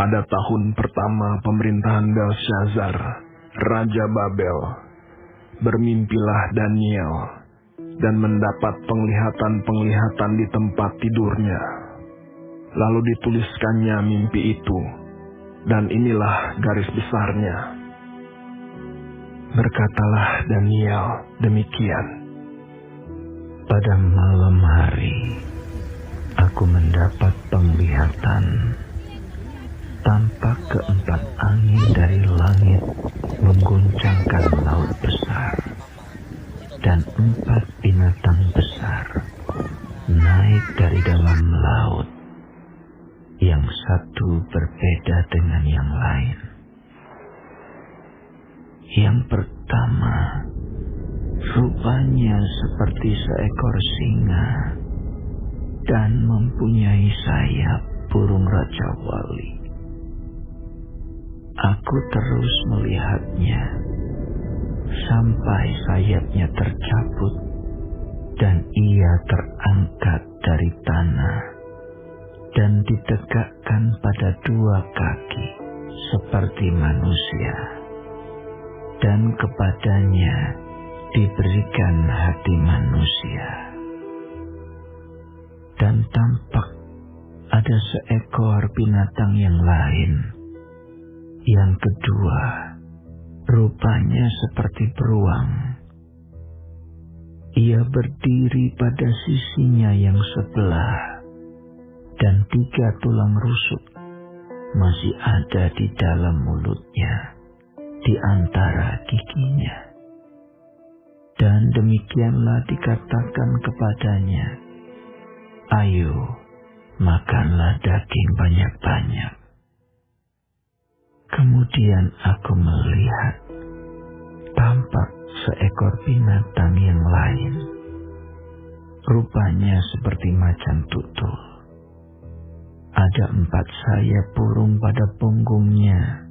Pada tahun pertama pemerintahan Belshazzar, Raja Babel, bermimpilah Daniel dan mendapat penglihatan-penglihatan di tempat tidurnya. Lalu dituliskannya mimpi itu, dan inilah garis besarnya. Berkatalah Daniel demikian. Pada malam hari, aku mendapat penglihatan. Tampak keempat angin dari langit mengguncangkan laut besar, dan 4 binatang besar naik dari dalam laut. Yang satu berbeda dengan yang lain. Yang pertama, rupanya seperti seekor singa dan mempunyai sayap burung Raja Wali. Aku terus melihatnya sampai sayapnya tercabut dan ia terangkat dari tanah dan ditegakkan pada 2 kaki seperti manusia, dan kepadanya diberikan hati manusia. Dan tampak ada seekor binatang yang lain. Yang kedua, rupanya seperti beruang. Ia berdiri pada sisinya yang sebelah, dan 3 tulang rusuk masih ada di dalam mulutnya, di antara giginya. Dan demikianlah dikatakan kepadanya, "Ayo, makanlah daging banyak-banyak." Kemudian aku melihat tampak seekor binatang yang lain, rupanya seperti macan tutul. Ada 4 sayap burung pada punggungnya.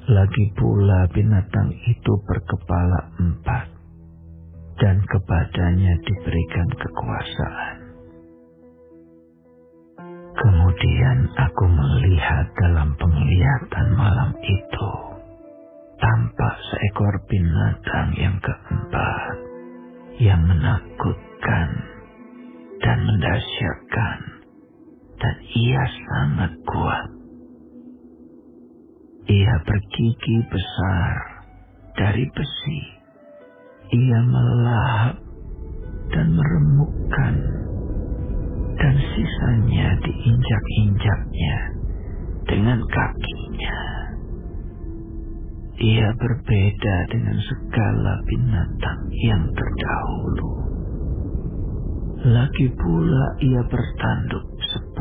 Lagi pula binatang itu berkepala 4, dan kepadanya diberikan kekuasaan. Kemudian aku melihat dalam penglihatan malam itu, tampak seekor binatang yang keempat, yang menakutkan dan mendahsyatkan, dan ia sangat kuat. Ia bergigi besar dari besi. Ia melahap dan meremukkan, dan sisanya diinjak-injaknya dengan kakinya. Ia berbeda dengan segala binatang yang terdahulu. Lagi pula ia bertanduk 10.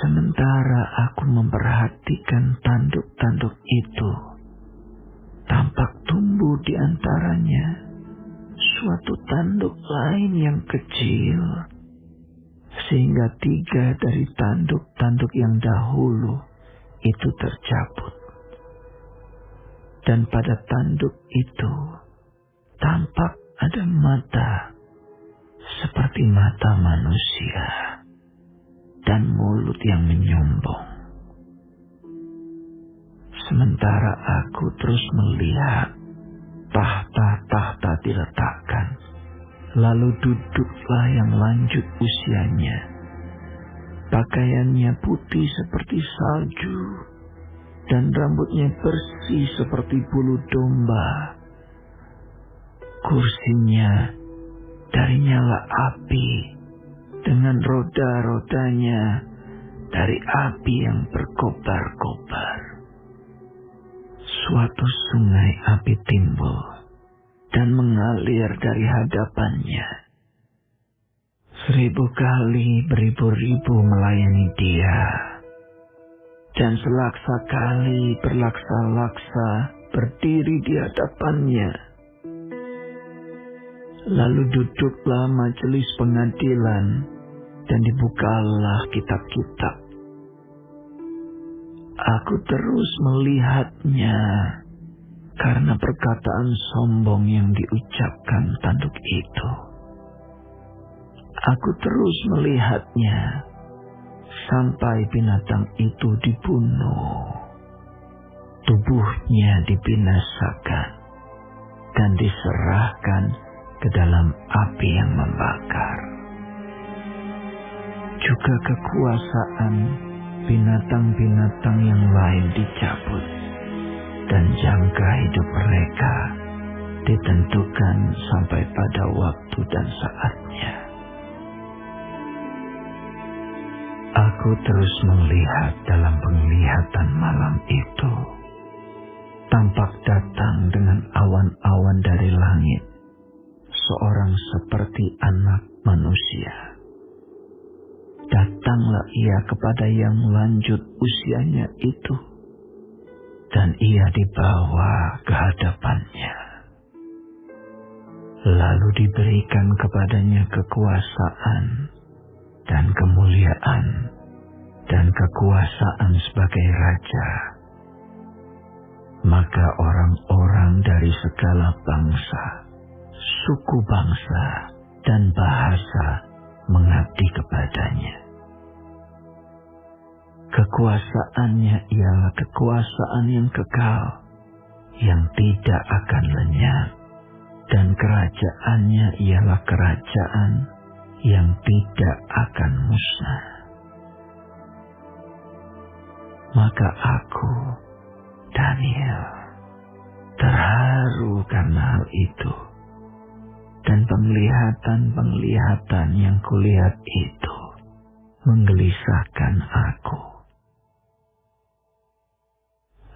Sementara aku memperhatikan tanduk-tanduk itu, tampak tumbuh di antaranya suatu tanduk lain yang kecil, sehingga 3 dari tanduk-tanduk yang dahulu itu tercabut. Dan pada tanduk itu tampak ada mata seperti mata manusia dan mulut yang menyombong. Sementara aku terus melihat tahta-tahta diletakkan, lalu duduklah yang lanjut usianya. Pakaiannya putih seperti salju, dan rambutnya bersih seperti bulu domba. Kursinya dari nyala api, dengan roda-rodanya dari api yang berkobar-kobar. Suatu sungai api timbul dan mengalir dari hadapannya. 1000 kali beribu-ribu melayani dia, dan selaksa kali berlaksa-laksa berdiri di hadapannya. Lalu duduklah majelis pengadilan, dan dibukalah kitab-kitab. Aku terus melihatnya karena perkataan sombong yang diucapkan tanduk itu. Aku terus melihatnya sampai binatang itu dibunuh. Tubuhnya dibinasakan dan diserahkan ke dalam api yang membakar. Juga kekuasaan binatang-binatang yang lain dicabut, dan jangka hidup mereka ditentukan sampai pada waktu dan saatnya. Aku terus melihat dalam penglihatan malam itu, tampak datang dengan awan-awan dari langit, seorang seperti anak manusia. Datanglah ia kepada yang lanjut usianya itu, dan ia dibawa ke hadapannya. Lalu diberikan kepadanya kekuasaan dan kemuliaan dan kekuasaan sebagai raja. Maka orang-orang dari segala bangsa, suku bangsa, dan bahasa mengabdi kepadanya. Kekuasaannya ialah kekuasaan yang kekal, yang tidak akan lenyap, dan kerajaannya ialah kerajaan yang tidak akan musnah. Maka aku, Daniel, terharu karena hal itu, dan penglihatan-penglihatan yang kulihat itu menggelisahkan aku.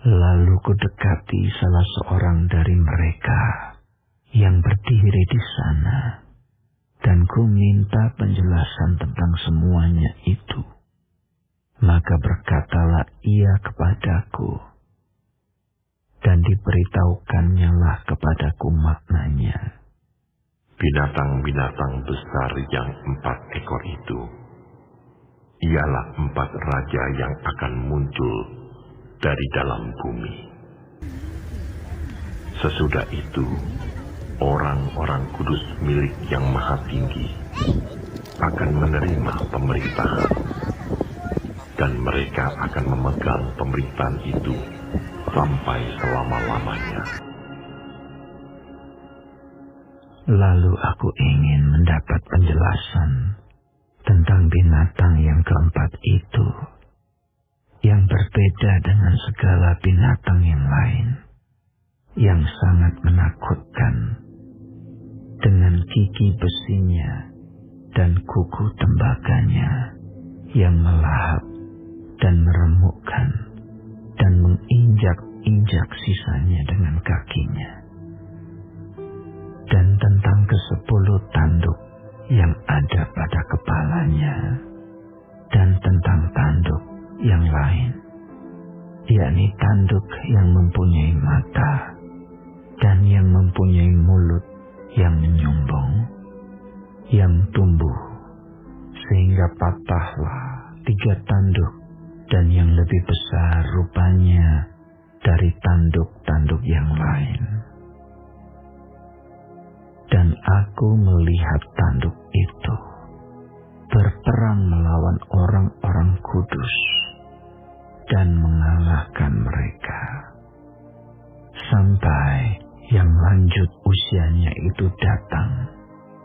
Lalu kudekati salah seorang dari mereka yang berdiri di sana, dan ku minta penjelasan tentang semuanya itu. Maka berkatalah ia kepadaku, dan diberitahukannya lah kepadaku maknanya. Binatang-binatang besar yang 4 ekor itu, ialah 4 raja yang akan muncul dari dalam bumi. Sesudah itu, orang-orang kudus milik yang maha tinggi akan menerima pemerintahan, dan mereka akan memegang pemerintahan itu sampai selama-lamanya. Lalu aku ingin mendapat penjelasan tentang binatang yang keempat itu, yang berbeda dengan segala binatang yang lain, yang sangat menakutkan, dengan gigi besinya dan kuku tembaganya yang melahap dan meremukkan, dan menginjak-injak sisanya dengan kakinya. Dan tentang ke-10 tanduk yang ada pada kepalanya, dan tentang tanduk yang lain, yakni tanduk yang mempunyai mata, dan yang mempunyai mulut yang menyumbang, yang tumbuh, sehingga patahlah 3 tanduk, dan yang lebih besar rupanya dari tanduk-tanduk yang lain. Dan aku melihat tanduk itu berperang melawan orang-orang kudus dan mengalahkan mereka, sampai yang lanjut usianya itu datang,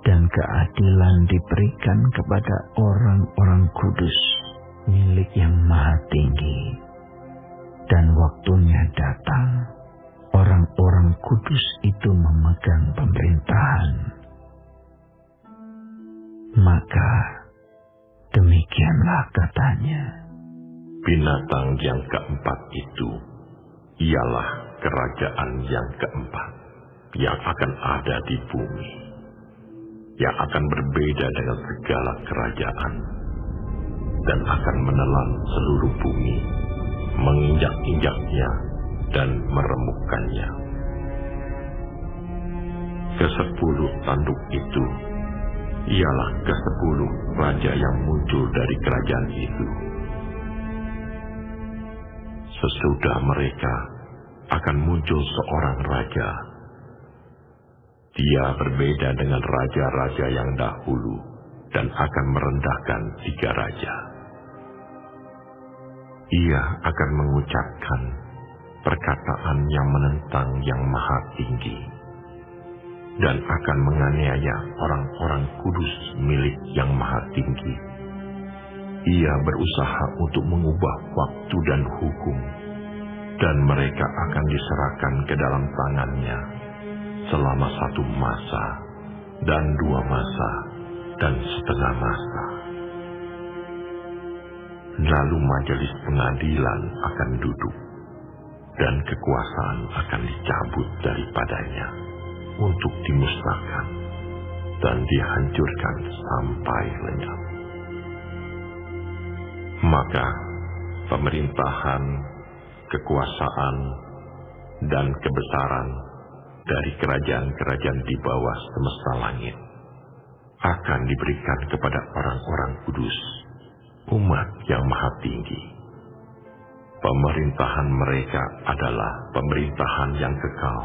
dan keadilan diberikan kepada orang-orang kudus milik yang maha tinggi. Dan waktunya datang, orang-orang kudus itu memegang pemerintahan. Maka demikianlah katanya. Binatang yang keempat itu ialah kerajaan yang keempat yang akan ada di bumi, yang akan berbeda dengan segala kerajaan, dan akan menelan seluruh bumi, menginjak-injaknya dan meremukkannya. Ke-10 tanduk itu ialah ke-10 raja yang muncul dari kerajaan itu. Sesudah mereka akan muncul seorang raja. Dia berbeda dengan raja-raja yang dahulu dan akan merendahkan 3 raja. Ia akan mengucapkan perkataan yang menentang Yang Maha Tinggi dan akan menganiaya orang-orang kudus milik Yang Maha Tinggi. Ia berusaha untuk mengubah waktu dan hukum, dan mereka akan diserahkan ke dalam tangannya selama 1 masa, dan 2 masa, dan setengah masa. Lalu majelis pengadilan akan duduk, dan kekuasaan akan dicabut daripadanya untuk dimusnahkan dan dihancurkan sampai lenyap. Maka pemerintahan, kekuasaan, dan kebesaran dari kerajaan-kerajaan di bawah semesta langit akan diberikan kepada orang-orang kudus, umat Yang Maha Tinggi. Pemerintahan mereka adalah pemerintahan yang kekal,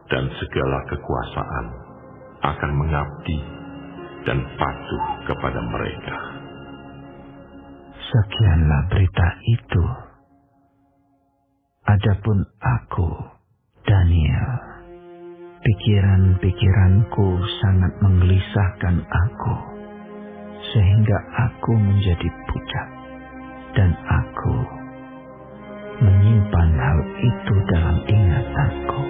dan segala kekuasaan akan mengabdi dan patuh kepada mereka. Sekianlah berita itu. Adapun aku, Daniel, pikiran-pikiranku sangat menggelisahkan aku, sehingga aku menjadi pucat, dan aku menyimpan hal itu dalam ingatanku.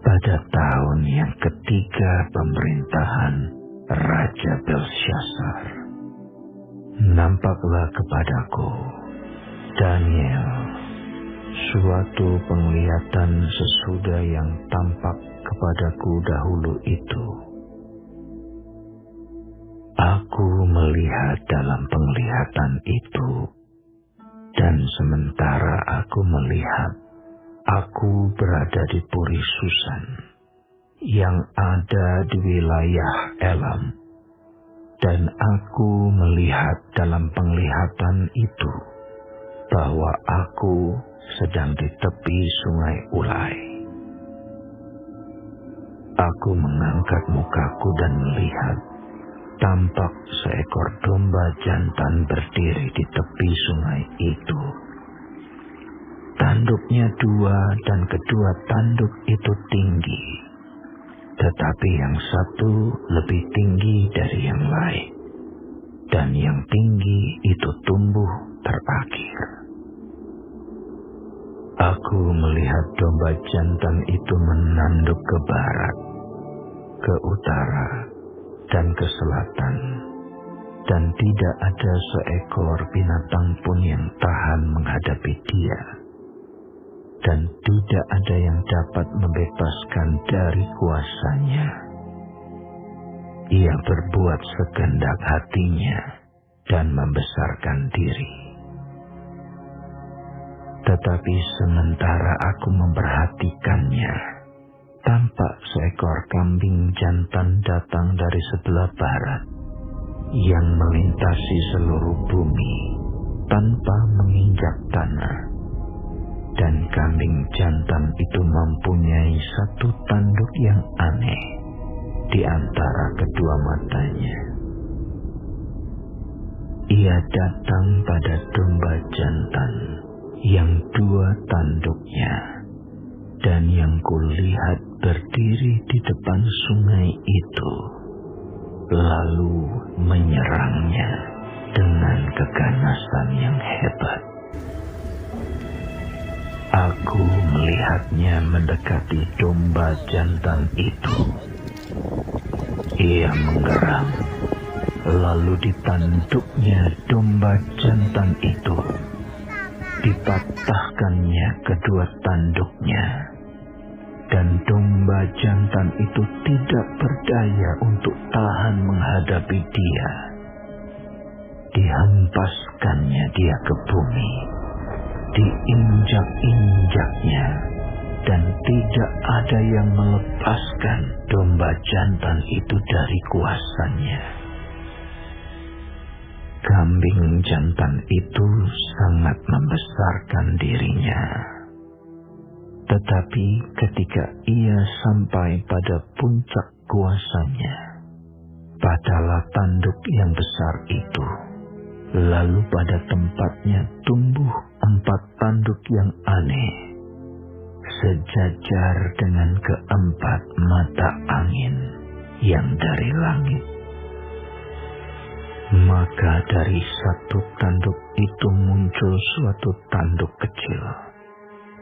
Pada tahun yang ketiga pemerintahan Raja Belshazzar, nampaklah kepadaku, Daniel, suatu penglihatan sesudah yang tampak kepadaku dahulu itu. Aku melihat dalam penglihatan itu, dan sementara aku melihat, aku berada di Puri Susan yang ada di wilayah Elam, dan aku melihat dalam penglihatan itu bahwa aku sedang di tepi sungai Ulai. Aku mengangkat mukaku dan melihat, tampak seekor domba jantan berdiri di tepi sungai itu. Tanduknya 2 dan kedua tanduk itu tinggi, tetapi yang satu lebih tinggi dari yang lain, dan yang tinggi itu tumbuh terakhir. Aku melihat domba jantan itu menanduk ke barat, ke utara, dan ke selatan, dan tidak ada seekor binatang pun yang tahan menghadapi dia, dan tidak ada yang dapat membebaskan dari kuasanya. Ia berbuat sekehendak hatinya dan membesarkan diri. Tetapi sementara aku memperhatikannya, tampak seekor kambing jantan datang dari sebelah barat, yang melintasi seluruh bumi tanpa menginjak tanah. Dan kambing jantan itu mempunyai satu tanduk yang aneh di antara kedua matanya. Ia datang pada domba jantan yang 2 tanduknya, dan yang kulihat berdiri di depan sungai itu, lalu menyerangnya dengan keganasan yang hebat. Aku melihatnya mendekati domba jantan itu. Ia menggeram, lalu di tanduknya domba jantan itu dipatahkannya kedua tanduknya, dan domba jantan itu tidak berdaya untuk tahan menghadapi dia. Dihempaskannya dia ke bumi, diinjak-injaknya, dan tidak ada yang melepaskan domba jantan itu dari kuasanya. Kambing jantan itu sangat membesarkan dirinya. Tetapi ketika ia sampai pada puncak kuasanya, padalah tanduk yang besar itu. Lalu pada tempatnya tumbuh 4 tanduk yang aneh, sejajar dengan keempat mata angin yang dari langit. Maka dari satu tanduk itu muncul suatu tanduk kecil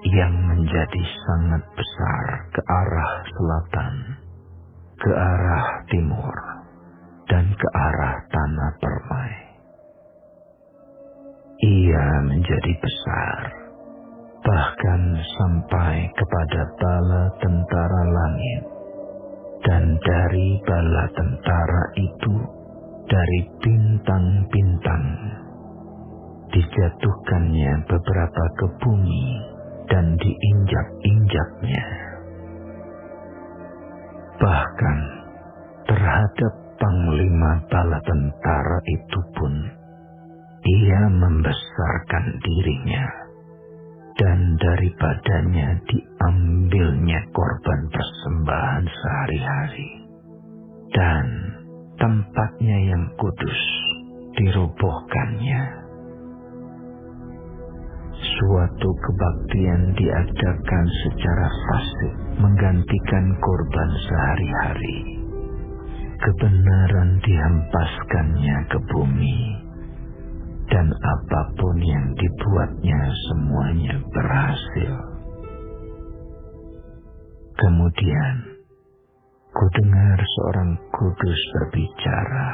yang menjadi sangat besar ke arah selatan, ke arah timur, dan ke arah tanah permai. Ia menjadi besar, bahkan sampai kepada bala tentara langit, dan dari bala tentara itu, dari bintang-bintang, dijatuhkannya beberapa ke bumi dan diinjak-injaknya. Bahkan terhadap panglima bala tentara itu pun, ia membesarkan dirinya, dan daripadanya diambilnya korban persembahan sehari-hari, dan tempatnya yang kudus dirobohkannya. Suatu kebaktian diadakan secara fasik menggantikan korban sehari-hari. Kebenaran dihempaskannya ke bumi, dan apapun yang dibuatnya semuanya berhasil. Kemudian kudengar seorang kudus berbicara,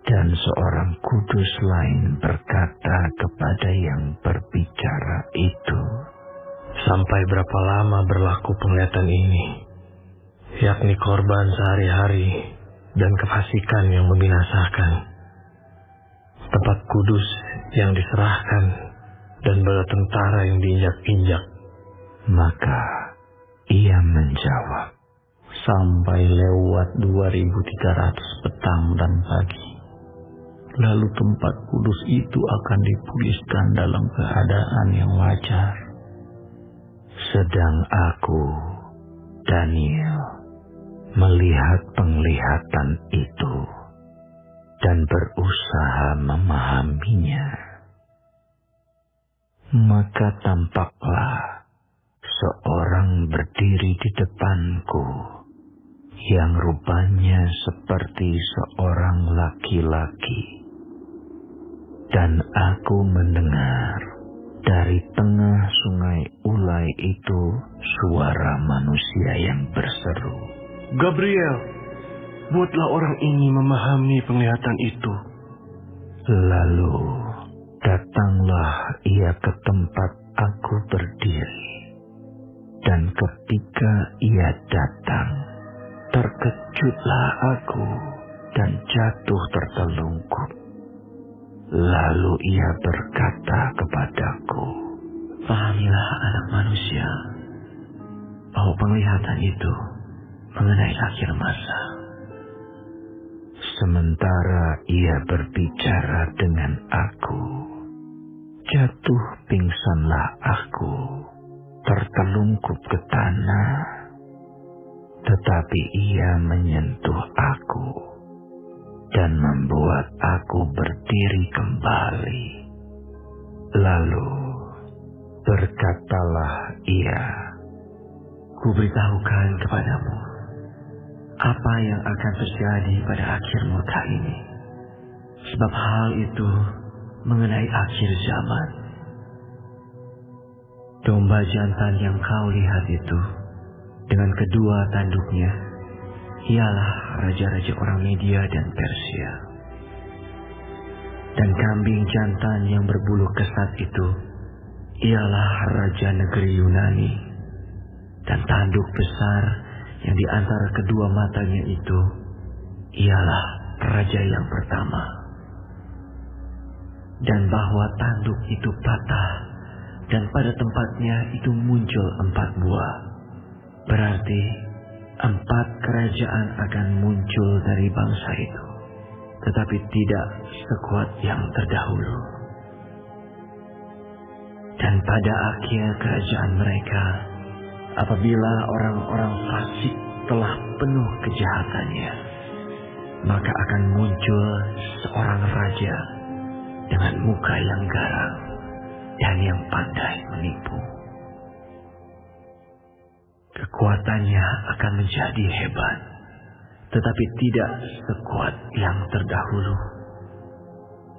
dan seorang kudus lain berkata kepada yang berbicara itu, "Sampai berapa lama berlaku penglihatan ini, yakni korban sehari-hari dan kefasikan yang membinasakan, tempat kudus yang diserahkan, dan bala tentara yang diinjak-injak?" Maka ia menjawab, "Sampai lewat 2300 petang dan pagi. Lalu tempat kudus itu akan dipulihkan dalam keadaan yang wajar." Sedang aku, Daniel, melihat penglihatan itu dan berusaha memahaminya. Maka tampaklah seorang berdiri di depanku, yang rupanya seperti seorang laki-laki. Dan aku mendengar dari tengah sungai Ulai itu suara manusia yang berseru, "Gabriel, buatlah orang ini memahami penglihatan itu." Lalu datanglah ia ke tempat aku berdiri. Dan ketika ia datang, terkejutlah aku dan jatuh tertelungkup. Lalu ia berkata kepadaku, "Pahamilah anak manusia, bahwa penglihatan itu mengenai akhir masa." Sementara ia berbicara dengan aku, jatuh pingsanlah aku, tertelungkup ke tanah. Tetapi ia menyentuh aku dan membuat aku berdiri kembali. Lalu berkatalah ia, "Kuberitahukan kepadamu apa yang akan terjadi pada akhir murka ini, sebab hal itu mengenai akhir zaman. Domba jantan yang kau lihat itu, dengan kedua tanduknya, ialah raja-raja orang Media dan Persia. Dan kambing jantan yang berbulu kesat itu, ialah raja negeri Yunani. Dan tanduk besar yang di antara kedua matanya itu, ialah raja yang pertama. Dan bahwa tanduk itu patah, dan pada tempatnya itu muncul 4 buah. Berarti 4 kerajaan akan muncul dari bangsa itu. tetapi tidak sekuat yang terdahulu. Dan pada akhir kerajaan mereka, apabila orang-orang fasik telah penuh kejahatannya, maka akan muncul seorang raja dengan muka yang garang dan yang pandai menipu. Kekuatannya akan menjadi hebat, tetapi tidak sekuat yang terdahulu.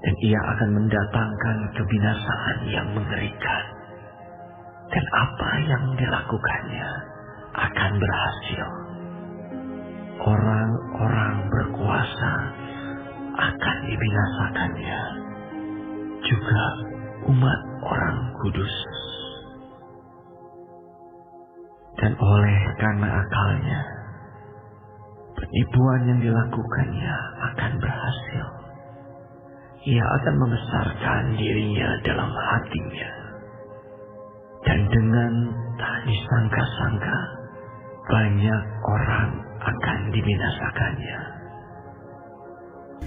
Dan ia akan mendatangkan kebinasaan yang mengerikan. Dan apa yang dilakukannya akan berhasil. Orang-orang berkuasa akan dibinasakannya. Juga umat orang kudus. Dan oleh karena akalnya, penipuan yang dilakukannya akan berhasil. Ia akan membesarkan dirinya dalam hatinya. Dan dengan tak disangka-sangka, banyak orang akan dibinasakannya.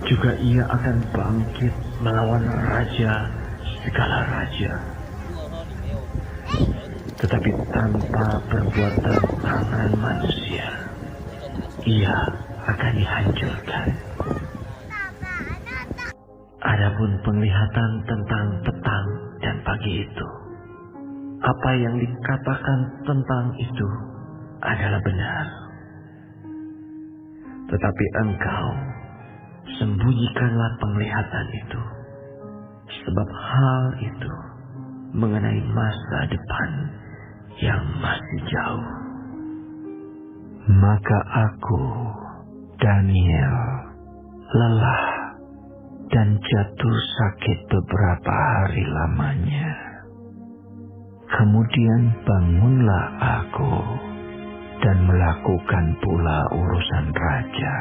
Juga ia akan bangkit melawan raja segala raja. Tetapi tanpa perbuatan tangan manusia, ia akan dihancurkan. Adapun penglihatan tentang petang dan pagi itu, apa yang dikatakan tentang itu adalah benar. Tetapi engkau sembunyikanlah penglihatan itu, sebab hal itu mengenai masa depan yang masih jauh. Maka aku, Daniel, lelah dan jatuh sakit beberapa hari lamanya. Kemudian bangunlah aku dan melakukan pula urusan raja.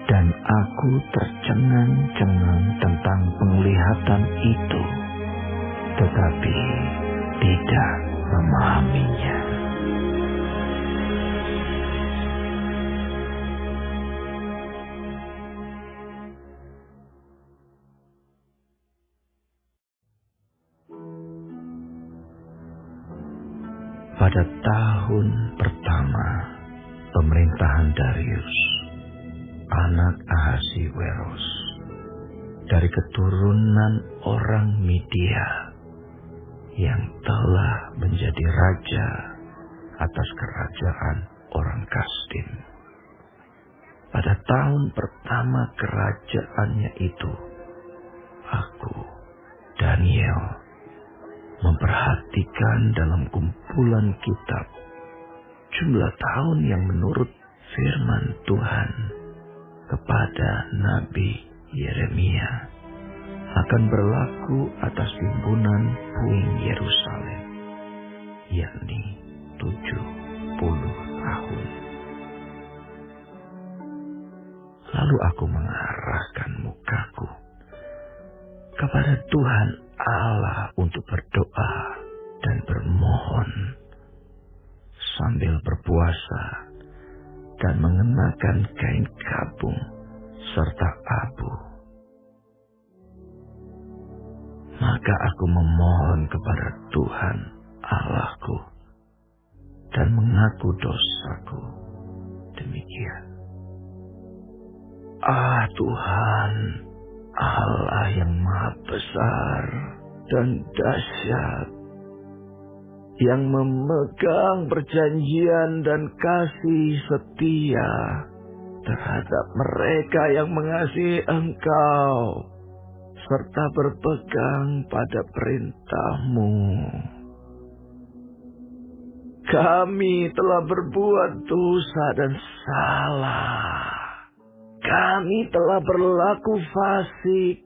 Dan aku tercengang-cengang tentang penglihatan itu, tetapi tidak memahaminya. Pada tahun pertama pemerintahan Darius, anak Ahasiweros, dari keturunan orang Media yang telah menjadi raja atas kerajaan orang Kasdim. Pada tahun pertama kerajaannya itu, aku, Daniel, memperhatikan dalam kumpulan kitab jumlah tahun yang menurut firman Tuhan kepada Nabi Yeremia akan berlaku atas timbunan puing Yerusalem, yakni 70 tahun. Lalu aku mengarahkan mukaku kepada Tuhan Allah untuk berdoa dan bermohon sambil berpuasa dan mengenakan kain kabung serta abu. Maka aku memohon kepada Tuhan Allahku dan mengaku dosaku demikian. Tuhan, Allah yang maha besar dan dahsyat, yang memegang perjanjian dan kasih setia terhadap mereka yang mengasihi Engkau, serta berpegang pada perintah-Mu. Kami telah berbuat dosa dan salah. Kami telah berlaku fasik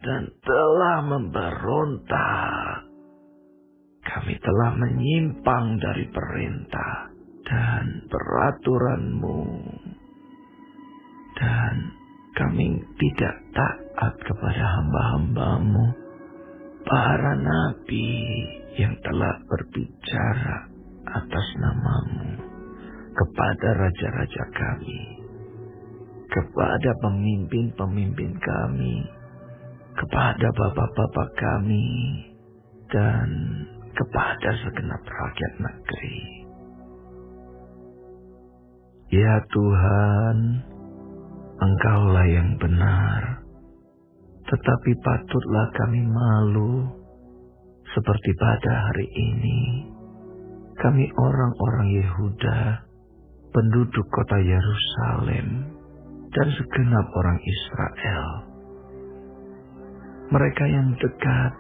dan telah memberontak. Kami telah menyimpang dari perintah dan peraturan-Mu. Dan kami tidak taat kepada hamba-hamba-Mu, para nabi yang telah berbicara atas nama-Mu kepada raja-raja kami. kepada pemimpin-pemimpin kami, kepada bapak-bapak kami, dan kepada segenap rakyat negeri. Ya Tuhan, Engkaulah yang benar, tetapi patutlah kami malu seperti pada hari ini. Kami orang-orang Yehuda, penduduk kota Yerusalem, dan segenap orang Israel, mereka yang dekat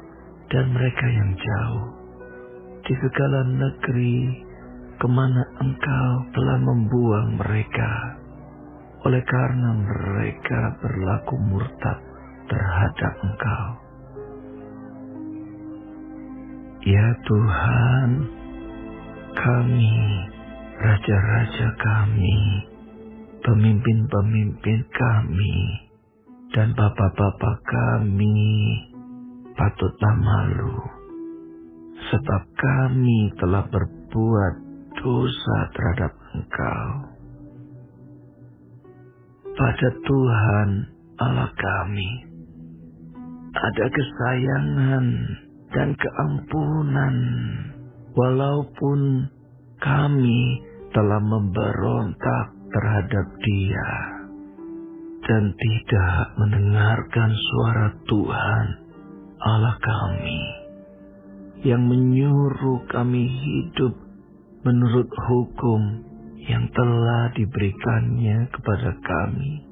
dan mereka yang jauh, di segala negeri kemana Engkau telah membuang mereka, oleh karena mereka berlaku murtad terhadap Engkau. Ya Tuhan, kami, raja-raja kami, pemimpin-pemimpin kami, dan bapak-bapak kami patutlah malu, sebab kami telah berbuat dosa terhadap Engkau. Pada Tuhan Allah kami ada kesayangan dan keampunan, walaupun kami telah memberontak terhadap Dia dan tidak mendengarkan suara Tuhan Allah kami yang menyuruh kami hidup menurut hukum yang telah diberikannya kepada kami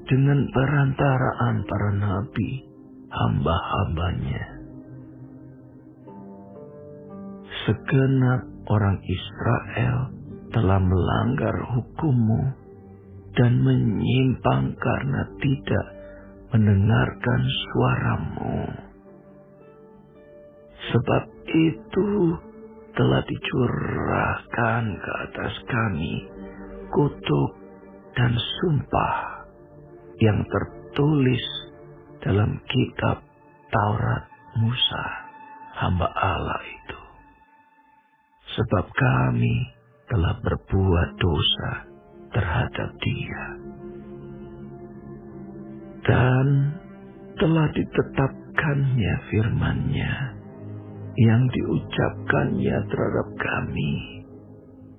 dengan perantaraan para nabi hamba-hambanya. Segenap orang Israel telah melanggar hukum-Mu dan menyimpang karena tidak mendengarkan suara-Mu. Sebab itu telah dicurahkan ke atas kami kutuk dan sumpah yang tertulis dalam kitab Taurat Musa, hamba Allah itu. Sebab kami telah berbuat dosa terhadap Dia, dan telah ditetapkannya firman-Nya yang diucapkannya terhadap kami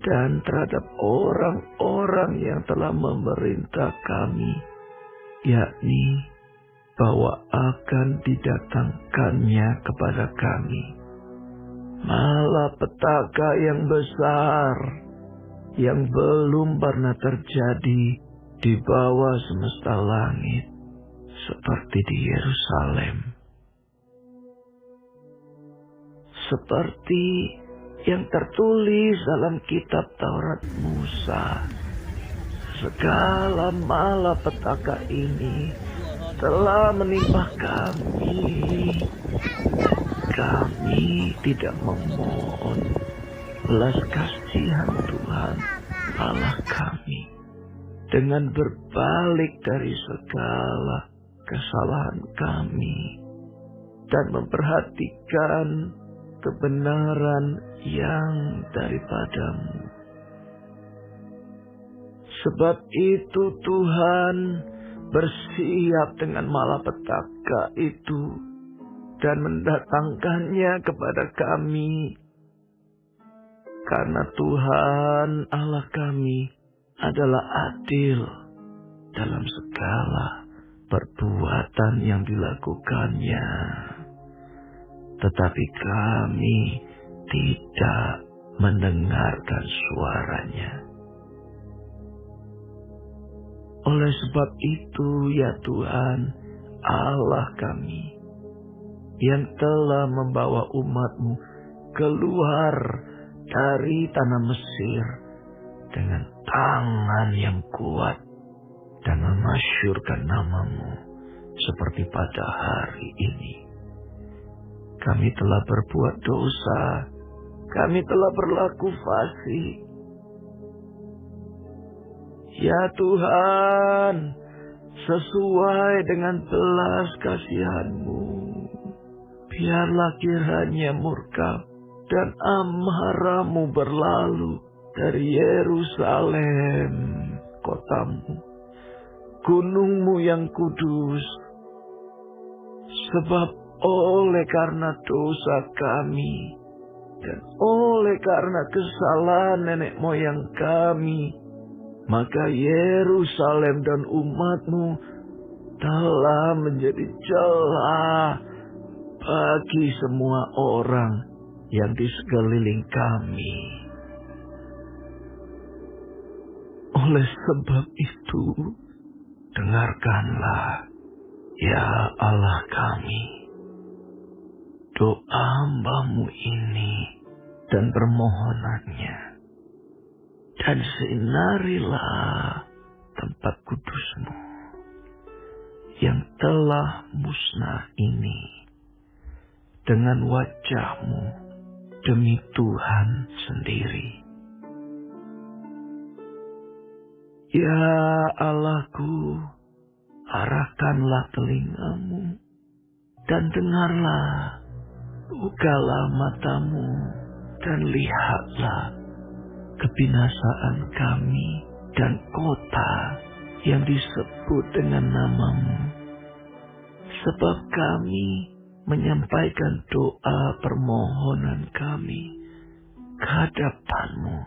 dan terhadap orang-orang yang telah memerintah kami, yakni bahwa akan didatangkannya kepada kami malapetaka yang besar yang belum pernah terjadi di bawah semesta langit seperti di Yerusalem. Seperti yang tertulis dalam kitab Taurat Musa, segala malapetaka ini telah menimpa kami. Kami tidak memohon belas kasihan Tuhan Allah kami dengan berbalik dari segala kesalahan kami dan memperhatikan kebenaran yang daripada-Mu. Sebab itu Tuhan bersiap dengan malapetaka itu dan mendatangkannya kepada kami. Karena Tuhan Allah kami adalah adil dalam segala perbuatan yang dilakukannya. Tetapi kami tidak mendengarkan suaranya. Oleh sebab itu ya Tuhan Allah kami, yang telah membawa umat-Mu keluar dari tanah Mesir dengan tangan yang kuat dan memasyurkan nama-Mu seperti pada hari ini. Kami telah berbuat dosa, kami telah berlaku fasik. Ya Tuhan, sesuai dengan belas kasihan-Mu, biarlah kiranya murka dan amarah-Mu berlalu dari Yerusalem, kota-Mu, gunung-Mu yang kudus. Sebab oleh karena dosa kami dan oleh karena kesalahan nenek moyang kami, maka Yerusalem dan umat-Mu telah menjadi celah bagi semua orang yang di sekeliling kami. Oleh sebab itu, dengarkanlah, ya Allah kami, doa hamba-Mu ini dan permohonannya, dan sinarilah tempat kudus-Mu yang telah musnah ini dengan wajah-Mu demi Tuhan sendiri. Ya Allahku, arahkanlah telinga-Mu dan dengarlah, bukalah mata-Mu dan lihatlah kebinasaan kami dan kota yang disebut dengan nama-Mu. Sebab kami menyampaikan doa permohonan kami ke hadapan-Mu,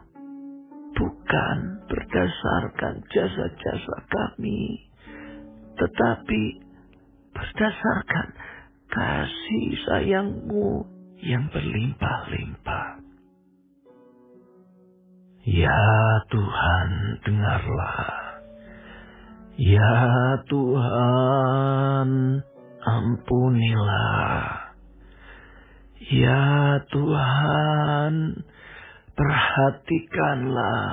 bukan berdasarkan jasa-jasa kami, tetapi berdasarkan kasih sayang-Mu yang berlimpah-limpah. Ya Tuhan, dengarlah. Ya Tuhan, ampunilah. Ya Tuhan, perhatikanlah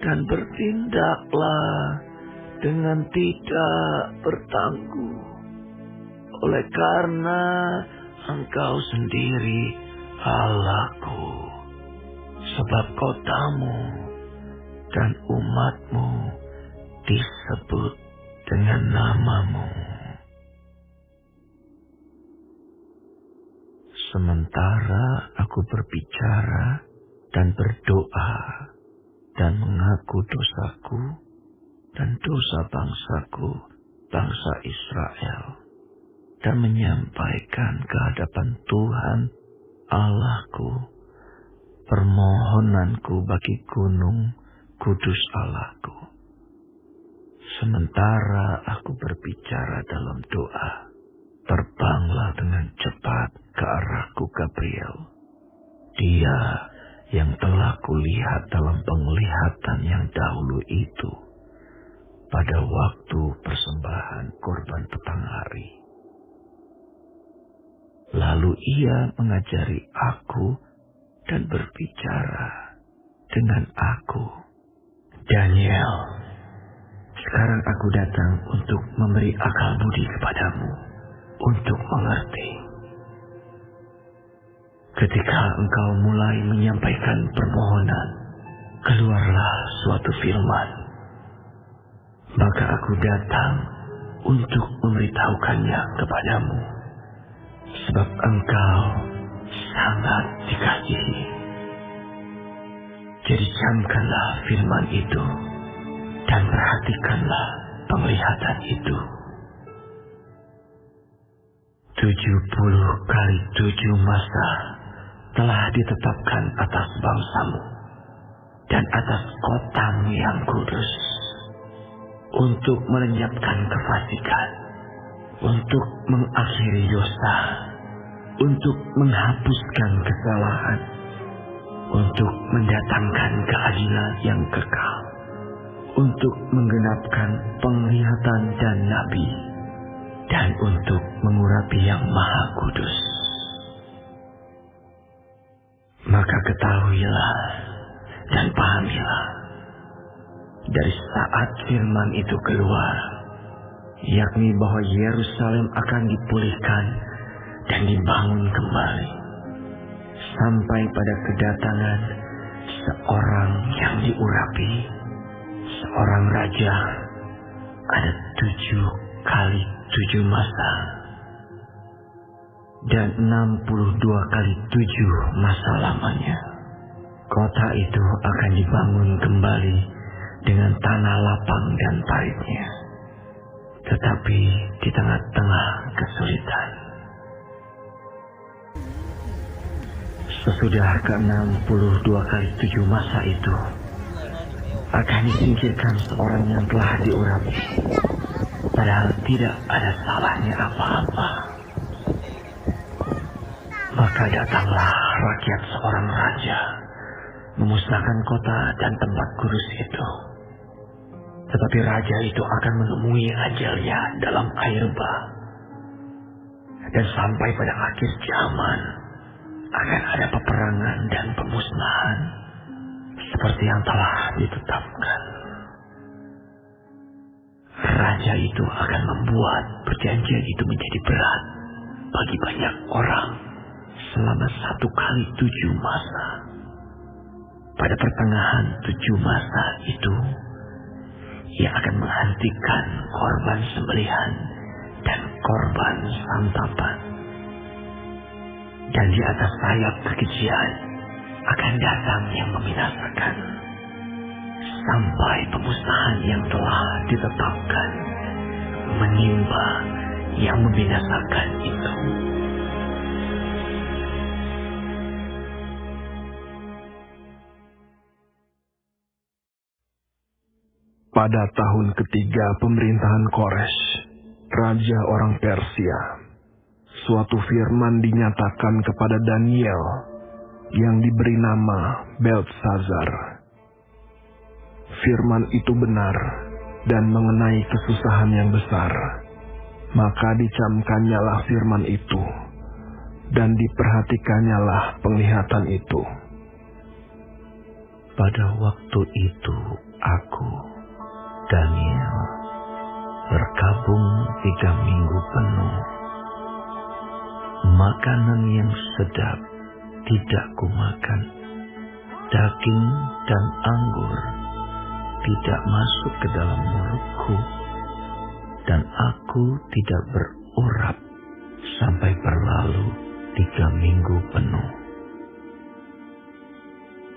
dan bertindaklah dengan tidak bertangguh, oleh karena Engkau sendiri Allahku, sebab kota-Mu dan umat-Mu disebut dengan nama-Mu. Sementara aku berbicara dan berdoa dan mengaku dosaku dan dosa bangsaku, bangsa Israel, dan menyampaikan ke hadapan Tuhan Allahku permohonanku bagi gunung kudus Allahku. Sementara aku berbicara dalam doa, terbanglah dengan cepat ke arahku Gabriel, dia yang telah kulihat dalam penglihatan yang dahulu itu pada waktu persembahan korban petang hari. Lalu ia mengajari aku dan berbicara dengan aku. Daniel, sekarang aku datang untuk memberi akal budi kepadamu, untuk mengerti. Ketika engkau mulai menyampaikan permohonan, keluarlah suatu firman. Maka aku datang untuk memberitahukannya kepadamu, sebab engkau sangat dikasihi. Jadi camkanlah firman itu dan perhatikanlah penglihatan itu. 70 kali 7 masa telah ditetapkan atas bangsamu dan atas kotamu yang kudus, untuk melenyapkan kefasikan, untuk mengakhiri dosa, untuk menghapuskan kesalahan, untuk mendatangkan keadilan yang kekal, untuk menggenapkan penglihatan dan nabi, dan untuk mengurapi yang maha kudus. Maka ketahuilah dan pahamilah, dari saat firman itu keluar, yakni bahwa Yerusalem akan dipulihkan dan dibangun kembali, sampai pada kedatangan seorang yang diurapi, seorang raja, ada 7 kali 7 masa dan 62 kali 7 masa lamanya. Kota itu akan dibangun kembali dengan tanah lapang dan pahitnya. Tetapi di tengah-tengah kesulitan, sesudah ke-62 kali 7 masa itu, akan disingkirkan seorang yang telah diurapi, padahal tidak ada salahnya apa-apa. Maka datanglah rakyat seorang raja, memusnahkan kota dan tempat kudus itu. Tetapi raja itu akan menemui ajalnya dalam air bah. Dan sampai pada akhir zaman, akan ada peperangan dan pemusnahan, seperti yang telah ditetapkan. Raja itu akan membuat perjanjian itu menjadi berat bagi banyak orang selama 1 kali 7 masa. Pada pertengahan 7 masa itu, ia akan menghentikan korban sembelihan dan korban santapan. Dan di atas sayap kekejian akan datang yang membinasakan, sampai pemusnahan yang telah ditetapkan menimba yang membinasakan itu. Pada tahun ketiga pemerintahan Kores, raja orang Persia, suatu firman dinyatakan kepada Daniel yang diberi nama Beltesazar. Firman itu benar dan mengenai kesusahan yang besar. Maka dicamkannyalah firman itu dan diperhatikannyalah penglihatan itu. Pada waktu itu aku, Daniel, berkabung 3 minggu penuh. Makanan yang sedap tidak kumakan, daging dan anggur tidak masuk ke dalam mulutku, dan aku tidak berurap sampai berlalu 3 minggu penuh.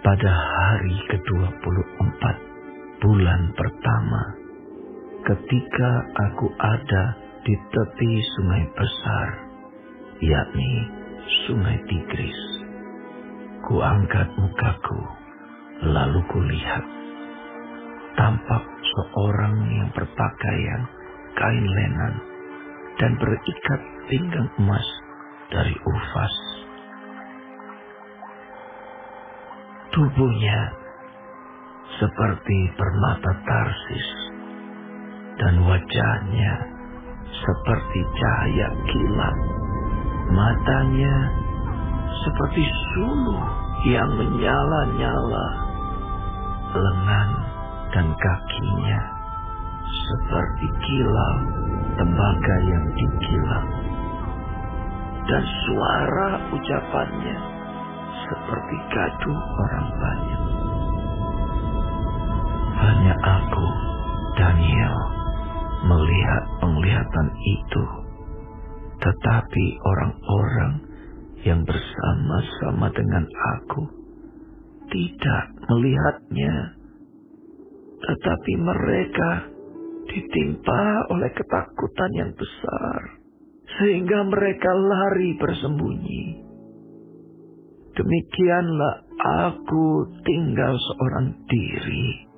Pada hari ke-24 bulan pertama, ketika aku ada di tepi sungai besar, yakni sungai Tigris, kuangkat mukaku, lalu kulihat, tampak seorang yang berpakaian kain lenan dan berikat pinggang emas dari Ufas. Tubuhnya seperti permata Tarsis, dan wajahnya seperti cahaya kilat. Matanya seperti suluh yang menyala-nyala. Lengan dan kakinya seperti kilau tembaga yang dikilau. Dan suara ucapannya seperti gaduh orang banyak. Hanya aku, Daniel, melihat penglihatan itu, tetapi orang-orang yang bersama-sama dengan aku tidak melihatnya, tetapi mereka ditimpa oleh ketakutan yang besar, sehingga mereka lari bersembunyi. Demikianlah aku tinggal seorang diri.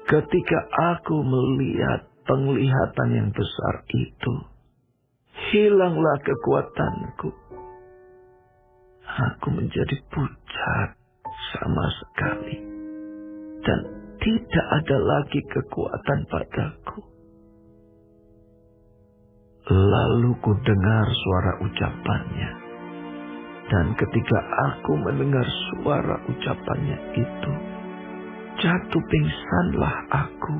Ketika aku melihat penglihatan yang besar itu, hilanglah kekuatanku. Aku menjadi pucat sama sekali, dan tidak ada lagi kekuatan padaku. Lalu ku dengar suara ucapannya, dan ketika aku mendengar suara ucapannya itu, jatuh pingsanlah aku,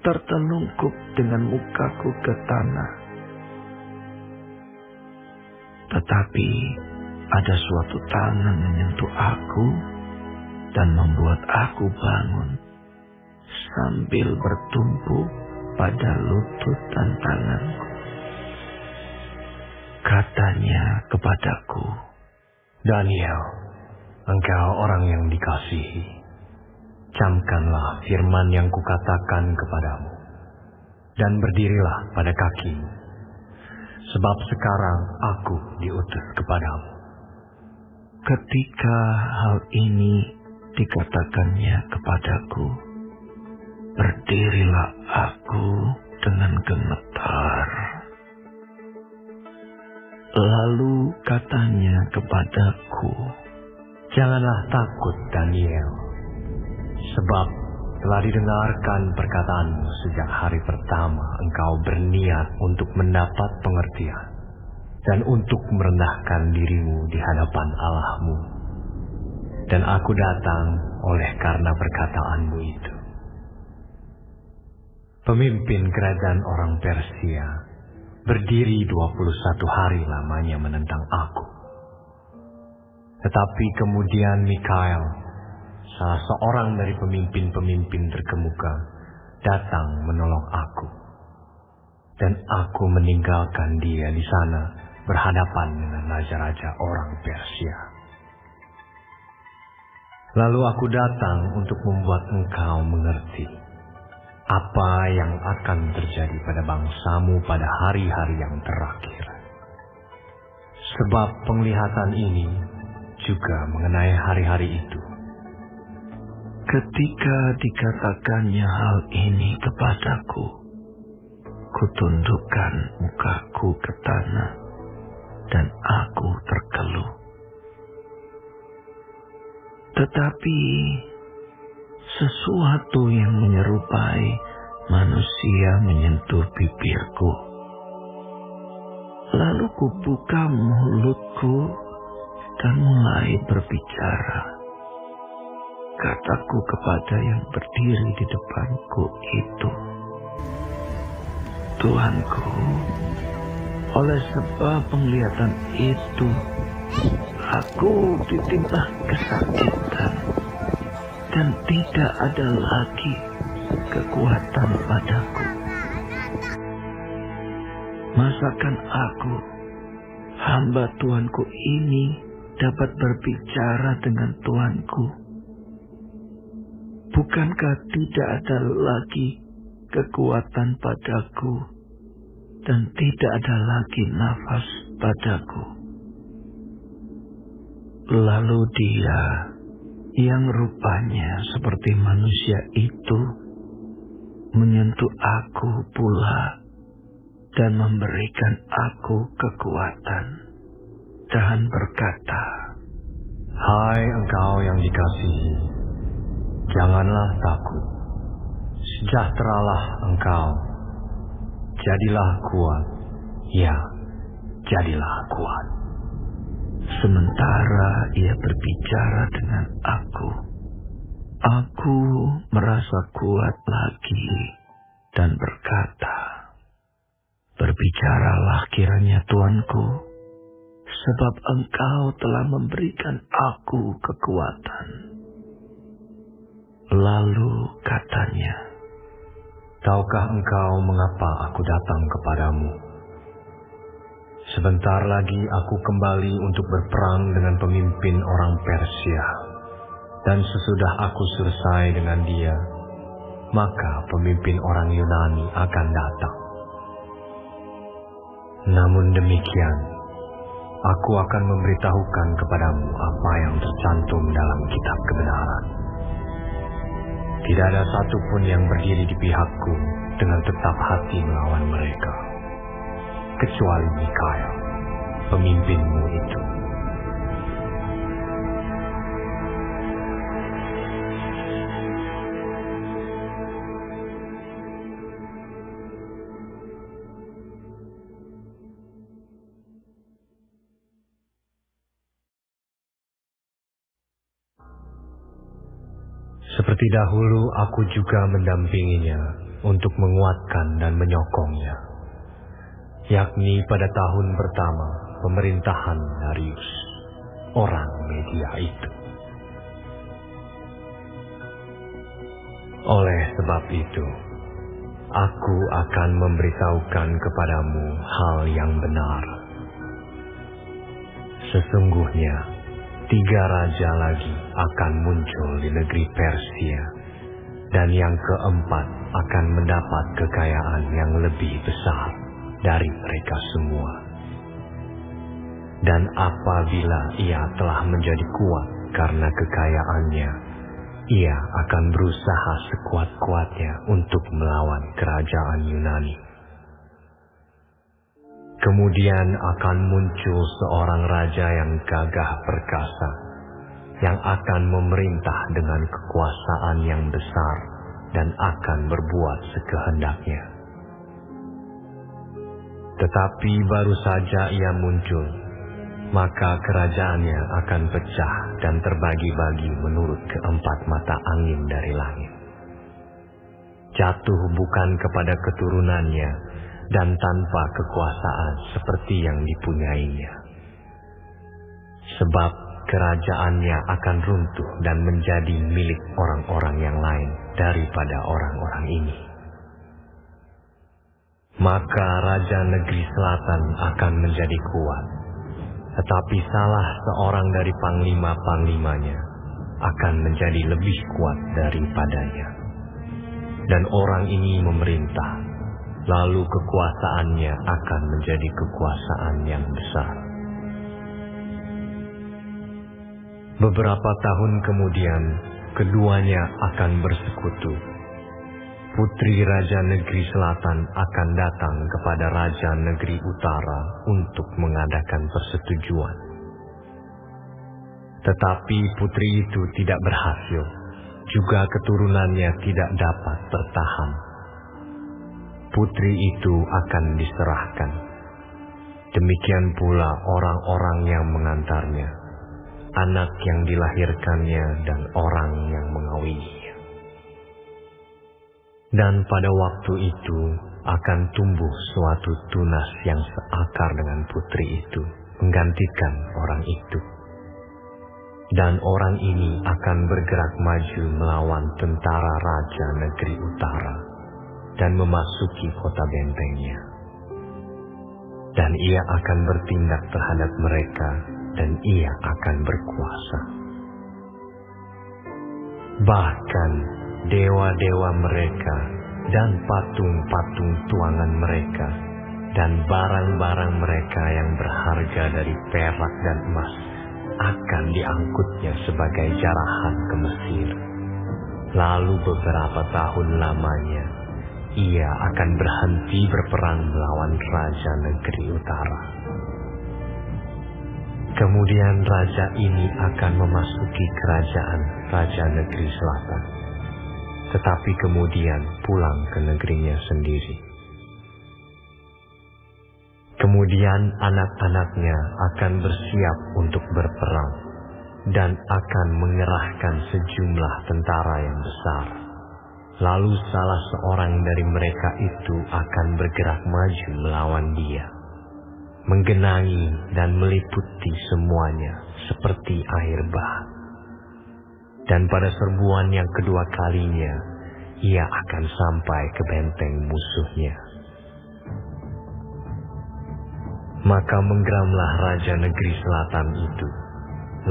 tertelungkup dengan mukaku ke tanah. Tetapi ada suatu tangan menyentuh aku dan membuat aku bangun, sambil bertumpu pada lutut dan tanganku. Katanya kepadaku, Daniel, engkau orang yang dikasihi. camkanlah firman yang kukatakan kepadamu, dan berdirilah pada kakimu, sebab sekarang aku diutus kepadamu. Ketika hal ini dikatakannya kepadaku, berdirilah aku dengan gemetar. Lalu katanya kepadaku, janganlah takut, Daniel, sebab telah didengarkan perkataanmu sejak hari pertama engkau berniat untuk mendapat pengertian dan untuk merendahkan dirimu di hadapan Allahmu. Dan aku datang oleh karena perkataanmu itu. Pemimpin kerajaan orang Persia berdiri 21 hari lamanya menentang aku. Tetapi kemudian Mikael, salah seorang dari pemimpin-pemimpin terkemuka, datang menolong aku. Dan aku meninggalkan dia di sana berhadapan dengan raja-raja orang Persia. Lalu aku datang untuk membuat engkau mengerti apa yang akan terjadi pada bangsamu pada hari-hari yang terakhir. Sebab penglihatan ini juga mengenai hari-hari itu. Ketika dikatakannya hal ini kepadaku, kutundukkan mukaku ke tanah, dan aku terkeluh. Tetapi sesuatu yang menyerupai manusia menyentuh bibirku. Lalu kubuka mulutku dan mulai berbicara. Kataku kepada yang berdiri di depanku itu, Tuanku, oleh sebab penglihatan itu, aku ditimpa kesakitan, dan tidak ada lagi kekuatan padaku. Masakan aku, hamba Tuanku ini, dapat berbicara dengan Tuanku? Bukankah tidak ada lagi kekuatan padaku, dan tidak ada lagi nafas padaku? Lalu dia yang rupanya seperti manusia itu menyentuh aku pula dan memberikan aku kekuatan dan berkata, hai engkau yang dikasihi, janganlah takut, sejahteralah engkau, jadilah kuat, ya, jadilah kuat. Sementara ia berbicara dengan aku merasa kuat lagi dan berkata, berbicaralah kiranya Tuanku, sebab engkau telah memberikan aku kekuatan. Lalu katanya, tahukah engkau mengapa aku datang kepadamu? Sebentar lagi aku kembali untuk berperang dengan pemimpin orang Persia. Dan sesudah aku selesai dengan dia, maka pemimpin orang Yunani akan datang. Namun demikian, aku akan memberitahukan kepadamu apa yang tercantum dalam kitab kebenaran. Tidak ada satupun yang berdiri di pihakku dengan tetap hati melawan mereka, kecuali Mikael, pemimpinmu itu. Seperti dahulu aku juga mendampinginya untuk menguatkan dan menyokongnya, yakni pada tahun pertama pemerintahan Darius, orang Media itu. Oleh sebab itu, aku akan memberitahukan kepadamu hal yang benar. Sesungguhnya, 3 raja lagi akan muncul di negeri Persia Dan yang keempat akan mendapat kekayaan yang lebih besar dari mereka semua. Dan apabila ia telah menjadi kuat karena kekayaannya, ia akan berusaha sekuat-kuatnya untuk melawan kerajaan Yunani. Kemudian akan muncul seorang raja yang gagah perkasa, yang akan memerintah dengan kekuasaan yang besar dan akan berbuat sekehendaknya. Tetapi baru saja ia muncul, maka kerajaannya akan pecah dan terbagi-bagi menurut keempat mata angin dari langit. Jatuh bukan kepada keturunannya dan tanpa kekuasaan seperti yang dipunyainya. Sebab kerajaannya akan runtuh dan menjadi milik orang-orang yang lain daripada orang-orang ini. Maka Raja Negeri Selatan akan menjadi kuat, tetapi salah seorang dari panglima-panglimanya akan menjadi lebih kuat daripadanya. Dan orang ini memerintah, lalu kekuasaannya akan menjadi kekuasaan yang besar. Beberapa tahun kemudian, keduanya akan bersekutu. Putri Raja Negeri Selatan akan datang kepada Raja Negeri Utara untuk mengadakan persetujuan. Tetapi putri itu tidak berhasil, juga keturunannya tidak dapat bertahan. Putri itu akan diserahkan. Demikian pula orang-orang yang mengantarnya, anak yang dilahirkannya dan orang yang mengawininya. Dan pada waktu itu akan tumbuh suatu tunas yang seakar dengan putri itu, menggantikan orang itu. Dan orang ini akan bergerak maju melawan tentara Raja Negeri Utara dan memasuki kota bentengnya. Dan ia akan bertindak terhadap mereka dan ia akan berkuasa. Bahkan dewa-dewa mereka dan patung-patung tuangan mereka dan barang-barang mereka yang berharga dari perak dan emas akan diangkutnya sebagai jarahan ke Mesir. Lalu beberapa tahun lamanya ia akan berhenti berperang melawan Raja Negeri Utara. Kemudian raja ini akan memasuki kerajaan Raja Negeri Selatan, tetapi kemudian pulang ke negerinya sendiri. Kemudian anak-anaknya akan bersiap untuk berperang dan akan mengerahkan sejumlah tentara yang besar. Lalu salah seorang dari mereka itu akan bergerak maju melawan dia, menggenangi dan meliputi semuanya seperti air bah. Dan pada serbuan yang kedua kalinya, ia akan sampai ke benteng musuhnya. Maka menggeramlah Raja Negeri Selatan itu,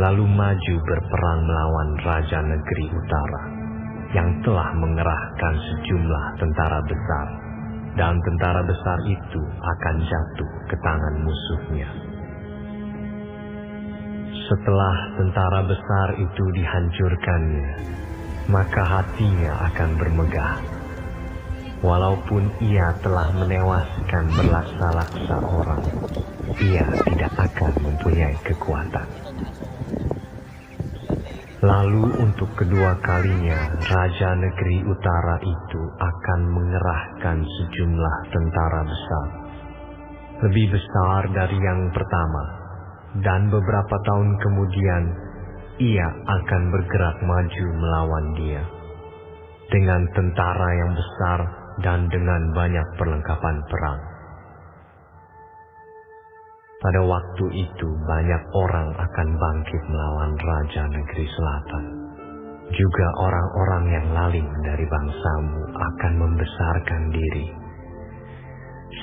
lalu maju berperang melawan Raja Negeri Utara, yang telah mengerahkan sejumlah tentara besar, dan tentara besar itu akan jatuh ke tangan musuhnya. Setelah tentara besar itu dihancurkannya, maka hatinya akan bermegah. Walaupun ia telah menewaskan berlaksa-laksa orang, ia tidak akan mempunyai kekuatan. Lalu untuk kedua kalinya, Raja Negeri Utara itu akan mengerahkan sejumlah tentara besar, lebih besar dari yang pertama. Dan beberapa tahun kemudian, ia akan bergerak maju melawan dia, dengan tentara yang besar dan dengan banyak perlengkapan perang. Pada waktu itu banyak orang akan bangkit melawan Raja Negeri Selatan. Juga orang-orang yang laling dari bangsamu akan membesarkan diri,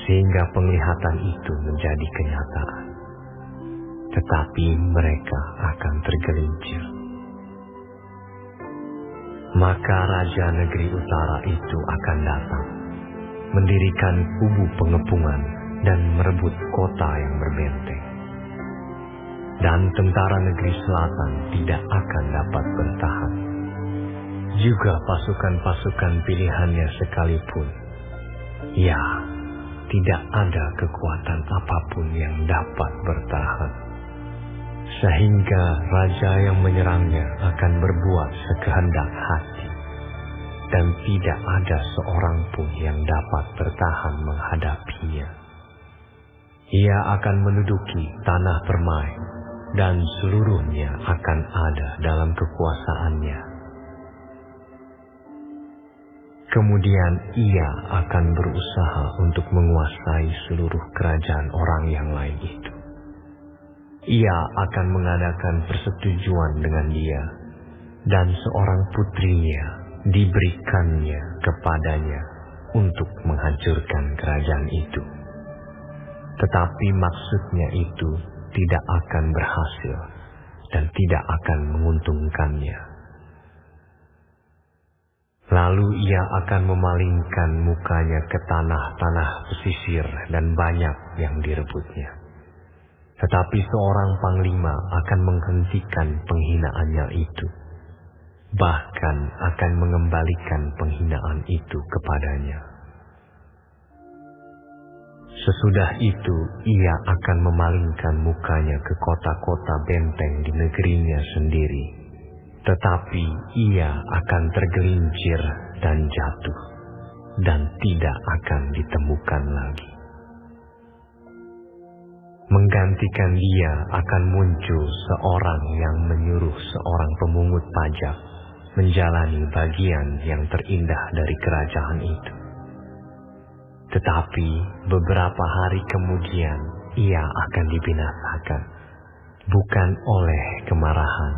sehingga penglihatan itu menjadi kenyataan. Tetapi mereka akan tergelincir. Maka raja negeri utara itu akan datang, mendirikan kubu pengepungan dan merebut kota yang berbenteng. Dan tentara negeri selatan tidak akan dapat bertahan. Juga pasukan-pasukan pilihannya sekalipun, ya, tidak ada kekuatan apapun yang dapat bertahan. Sehingga raja yang menyerangnya akan berbuat sekehendak hati, dan tidak ada seorang pun yang dapat bertahan menghadapinya. Ia akan menduduki tanah permai, dan seluruhnya akan ada dalam kekuasaannya. Kemudian ia akan berusaha untuk menguasai seluruh kerajaan orang yang lain itu. Ia akan mengadakan persetujuan dengan dia, dan seorang putrinya diberikannya kepadanya untuk menghancurkan kerajaan itu. Tetapi maksudnya itu tidak akan berhasil dan tidak akan menguntungkannya. Lalu ia akan memalingkan mukanya ke tanah-tanah pesisir dan banyak yang direbutnya. Tetapi seorang panglima akan menghentikan penghinaannya itu, bahkan akan mengembalikan penghinaan itu kepadanya. Sesudah itu ia akan memalingkan mukanya ke kota-kota benteng di negerinya sendiri, tetapi ia akan tergelincir dan jatuh, dan tidak akan ditemukan lagi. Menggantikan dia akan muncul seorang yang menyuruh seorang pemungut pajak menjalani bagian yang terindah dari kerajaan itu. Tetapi beberapa hari kemudian ia akan dibinasakan, bukan oleh kemarahan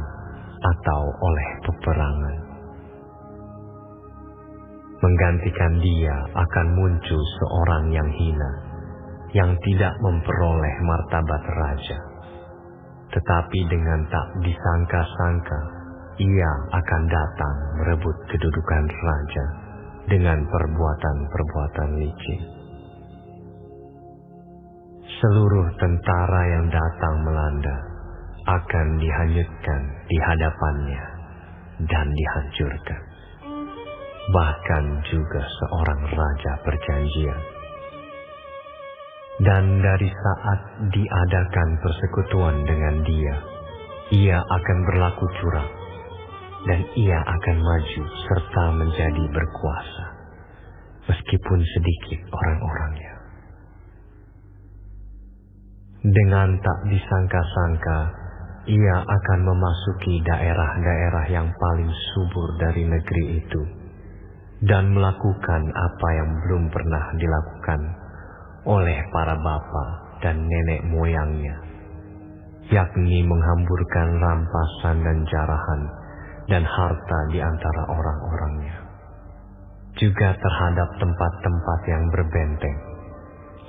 atau oleh peperangan. Menggantikan dia akan muncul seorang yang hina, yang tidak memperoleh martabat raja, tetapi dengan tak disangka-sangka ia akan datang merebut kedudukan raja dengan perbuatan-perbuatan licin. Seluruh tentara yang datang melanda akan dihanyutkan di hadapannya dan dihancurkan. Bahkan juga seorang raja perjanjian. Dan dari saat diadakan persekutuan dengan dia, ia akan berlaku curang, dan ia akan maju serta menjadi berkuasa, meskipun sedikit orang-orangnya. Dengan tak disangka-sangka, ia akan memasuki daerah-daerah yang paling subur dari negeri itu, dan melakukan apa yang belum pernah dilakukan oleh para bapa dan nenek moyangnya, yakni menghamburkan rampasan dan jarahan dan harta di antara orang-orangnya. Juga terhadap tempat-tempat yang berbenteng,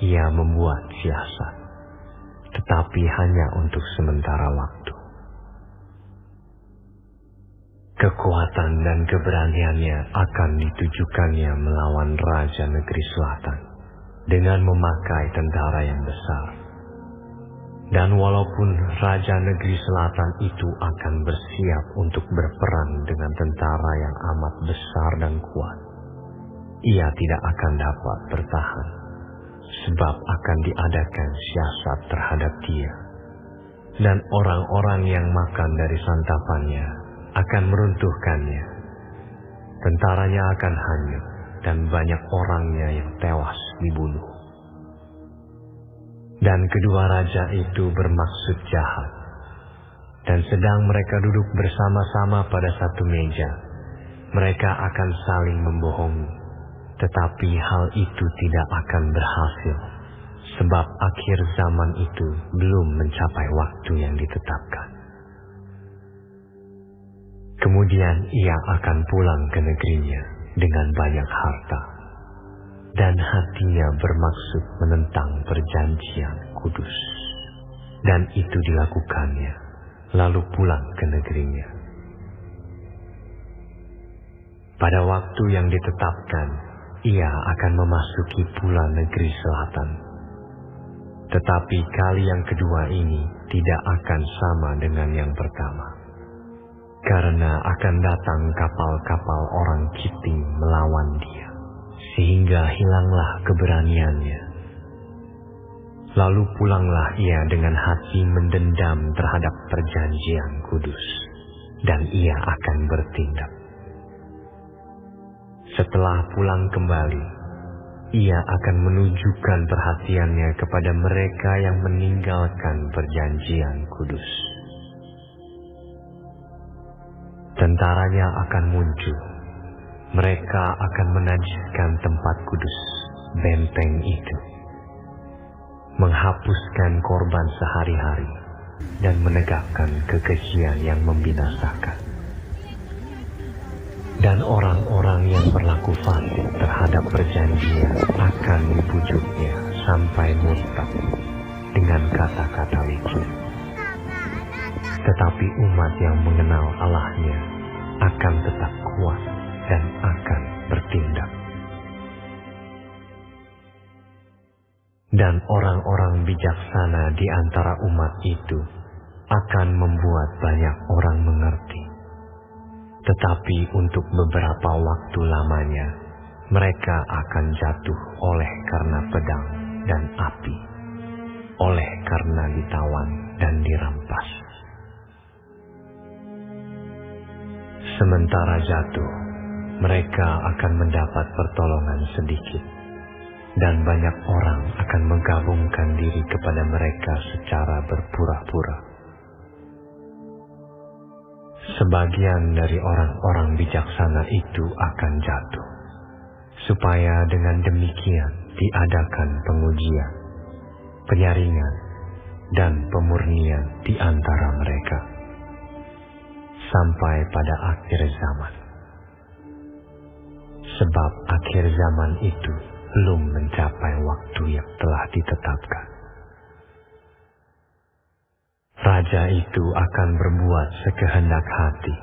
ia membuat siasat, tetapi hanya untuk sementara waktu. Kekuatan dan keberaniannya akan ditujukannya melawan Raja Negeri Selatan dengan memakai tentara yang besar. Dan walaupun Raja Negeri Selatan itu akan bersiap untuk berperang dengan tentara yang amat besar dan kuat, ia tidak akan dapat bertahan, sebab akan diadakan siasat terhadap dia. Dan orang-orang yang makan dari santapannya akan meruntuhkannya. Tentaranya akan hanyut, dan banyak orangnya yang tewas dibunuh. Dan kedua raja itu bermaksud jahat, dan sedang mereka duduk bersama-sama pada satu meja, mereka akan saling membohongi. Tetapi hal itu tidak akan berhasil, sebab akhir zaman itu belum mencapai waktu yang ditetapkan. Kemudian ia akan pulang ke negerinya dengan banyak harta, dan hatinya bermaksud menentang perjanjian kudus. Dan itu dilakukannya, lalu pulang ke negerinya. Pada waktu yang ditetapkan, ia akan memasuki pula negeri selatan. Tetapi kali yang kedua ini tidak akan sama dengan yang pertama, karena akan datang kapal-kapal orang Kitim melawan dia, sehingga hilanglah keberaniannya. Lalu pulanglah ia dengan hati mendendam terhadap perjanjian kudus, dan ia akan bertindak. Setelah pulang kembali, ia akan menunjukkan perhatiannya kepada mereka yang meninggalkan perjanjian kudus. Tentaranya akan muncul. Mereka akan menajiskan tempat kudus, benteng itu, menghapuskan korban sehari-hari, dan menegakkan kekejian yang membinasakan. Dan orang-orang yang berlaku fasik terhadap perjanjian akan dibujuknya sampai murtad dengan kata-kata licik. Tetapi umat yang mengenal Allahnya akan tetap kuat dan akan bertindak. Dan orang-orang bijaksana di antara umat itu akan membuat banyak orang mengerti. Tetapi untuk beberapa waktu lamanya, mereka akan jatuh oleh karena pedang dan api, oleh karena ditawan dan dirampas. Sementara jatuh, mereka akan mendapat pertolongan sedikit, dan banyak orang akan menggabungkan diri kepada mereka secara berpura-pura. Sebagian dari orang-orang bijaksana itu akan jatuh, supaya dengan demikian diadakan pengujian, penyaringan, dan pemurnian di antara mereka, sampai pada akhir zaman. Sebab akhir zaman itu belum mencapai waktu yang telah ditetapkan. Raja itu akan berbuat sekehendak hati.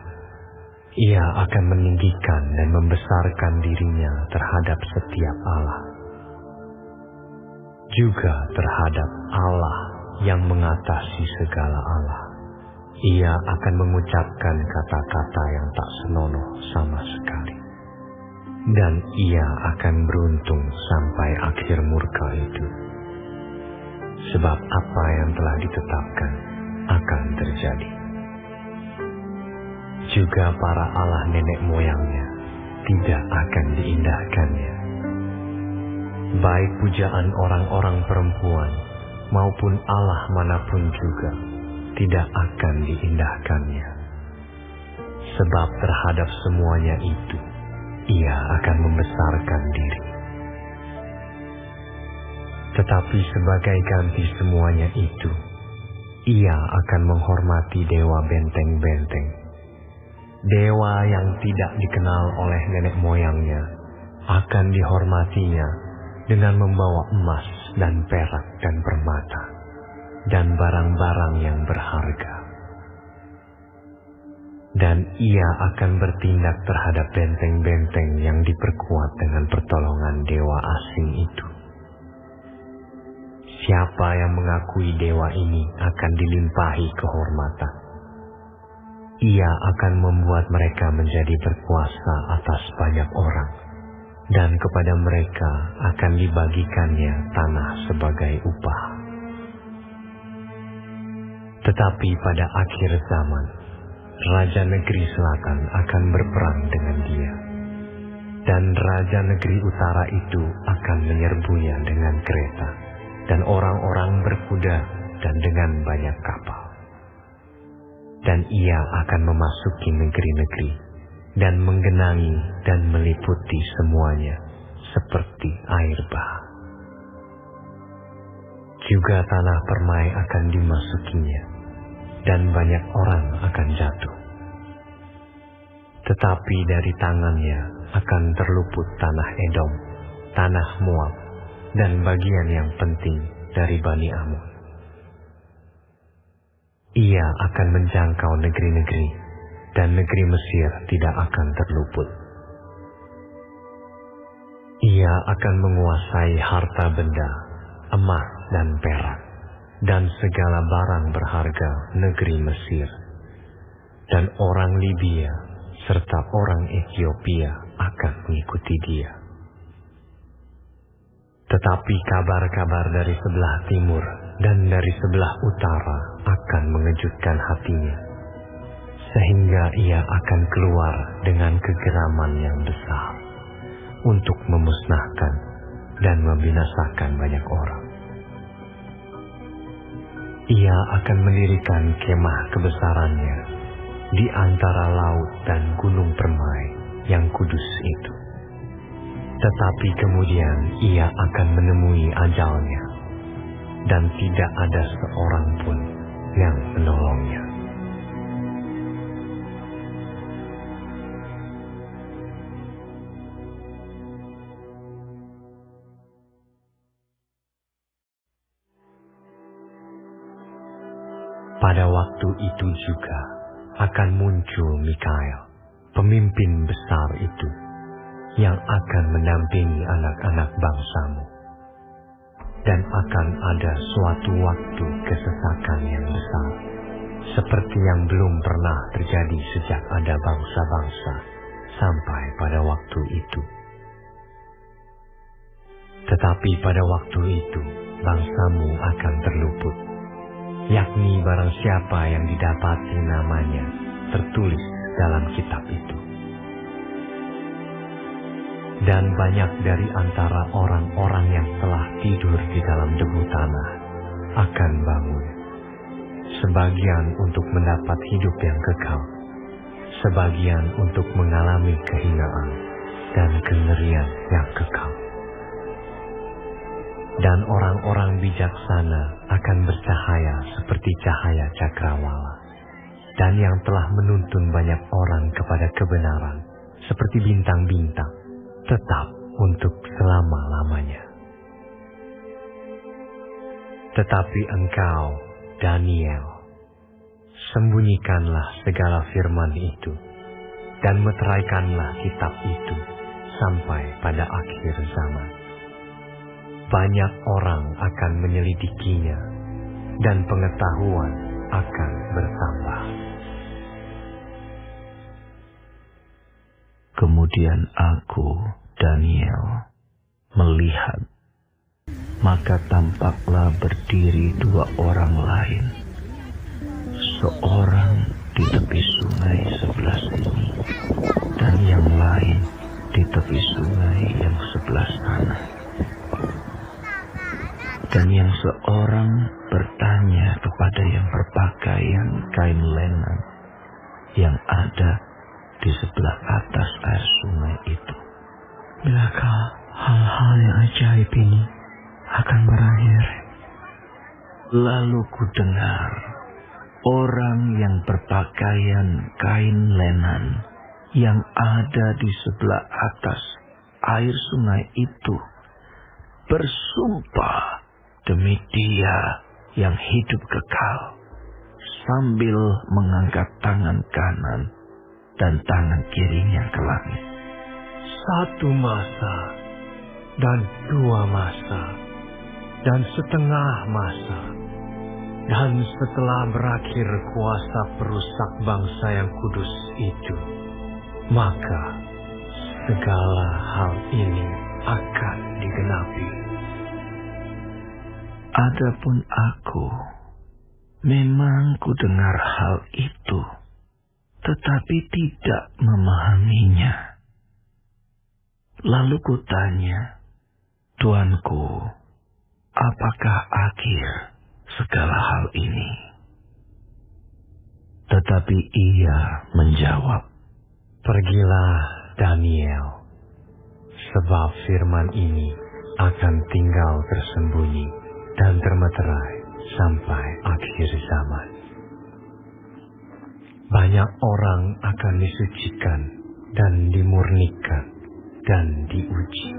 Ia akan meninggikan dan membesarkan dirinya terhadap setiap Allah, juga terhadap Allah yang mengatasi segala Allah. Ia akan mengucapkan kata-kata yang tak senonoh sama sekali, dan ia akan beruntung sampai akhir murka itu. Sebab apa yang telah ditetapkan akan terjadi. Juga para Allah nenek moyangnya tidak akan diindahkannya. Baik pujaan orang-orang perempuan maupun Allah manapun juga tidak akan diindahkannya. Sebab terhadap semuanya itu, ia akan membesarkan diri. Tetapi sebagai ganti semuanya itu, ia akan menghormati dewa benteng-benteng. Dewa yang tidak dikenal oleh nenek moyangnya akan dihormatinya dengan membawa emas dan perak dan permata dan barang-barang yang berharga. Dan ia akan bertindak terhadap benteng-benteng yang diperkuat dengan pertolongan dewa asing itu. Siapa yang mengakui dewa ini akan dilimpahi kehormatan. Ia akan membuat mereka menjadi berkuasa atas banyak orang, dan kepada mereka akan dibagikannya tanah sebagai upah. Tetapi pada akhir zaman, Raja Negeri Selatan akan berperang dengan dia, dan Raja Negeri Utara itu akan menyerbunya dengan kereta, dan orang-orang berkuda dan dengan banyak kapal. Dan ia akan memasuki negeri-negeri dan menggenangi dan meliputi semuanya seperti air bah. Juga tanah permai akan dimasukinya, dan banyak orang akan jatuh. Tetapi dari tangannya akan terluput tanah Edom, tanah Moab, dan bagian yang penting dari Bani Amun. Ia akan menjangkau negeri-negeri, dan negeri Mesir tidak akan terluput. Ia akan menguasai harta benda, emas dan perak, dan segala barang berharga negeri Mesir. Dan orang Libya serta orang Ethiopia akan mengikuti dia. Tetapi kabar-kabar dari sebelah timur dan dari sebelah utara akan mengejutkan hatinya, sehingga ia akan keluar dengan kegeraman yang besar untuk memusnahkan dan membinasakan banyak orang. Ia akan mendirikan kemah kebesarannya di antara laut dan gunung permai yang kudus itu. Tetapi kemudian ia akan menemui ajalnya, dan tidak ada seorang pun yang menolongnya. Pada waktu itu juga akan muncul Mikael, pemimpin besar itu, yang akan mendampingi anak-anak bangsamu. Dan akan ada suatu waktu kesesakan yang besar, seperti yang belum pernah terjadi sejak ada bangsa-bangsa sampai pada waktu itu. Tetapi pada waktu itu bangsamu akan terluput, yakni barang siapa yang didapati namanya tertulis dalam kitab itu. Dan banyak dari antara orang-orang yang telah tidur di dalam debu tanah akan bangun, sebagian untuk mendapat hidup yang kekal, sebagian untuk mengalami kehinaan dan kengerian yang kekal. Dan orang-orang bijaksana akan bercahaya seperti cahaya cakrawala, dan yang telah menuntun banyak orang kepada kebenaran seperti bintang-bintang, tetap untuk selama-lamanya. Tetapi engkau, Daniel, sembunyikanlah segala firman itu, dan meteraikanlah kitab itu sampai pada akhir zaman. Banyak orang akan menyelidikinya, dan pengetahuan akan bertambah. Kemudian aku, Daniel, melihat, maka tampaklah berdiri dua orang lain, seorang di tepi sungai sebelah sini, dan yang lain di tepi sungai yang sebelah sana. Dan yang seorang bertanya kepada yang berpakaian kain lenan yang ada di sebelah atas air sungai itu, bilakah hal-hal yang ajaib ini akan berakhir? Lalu ku dengar orang yang berpakaian kain lenan yang ada di sebelah atas air sungai itu bersumpah demi Dia yang hidup kekal, sambil mengangkat tangan kanan dan tangan kirinya ke langit. Satu masa, dan dua masa, dan setengah masa, dan setelah berakhir kuasa perusak bangsa yang kudus itu, maka segala hal ini akan digenapi. Adapun aku, memang ku dengar hal itu, tetapi tidak memahaminya. Lalu ku tanya, Tuanku, apakah akhir segala hal ini? Tetapi ia menjawab, Pergilah, Daniel, sebab firman ini akan tinggal tersembunyi dan termeterai sampai akhir zaman. Banyak orang akan disucikan dan dimurnikan dan diuji.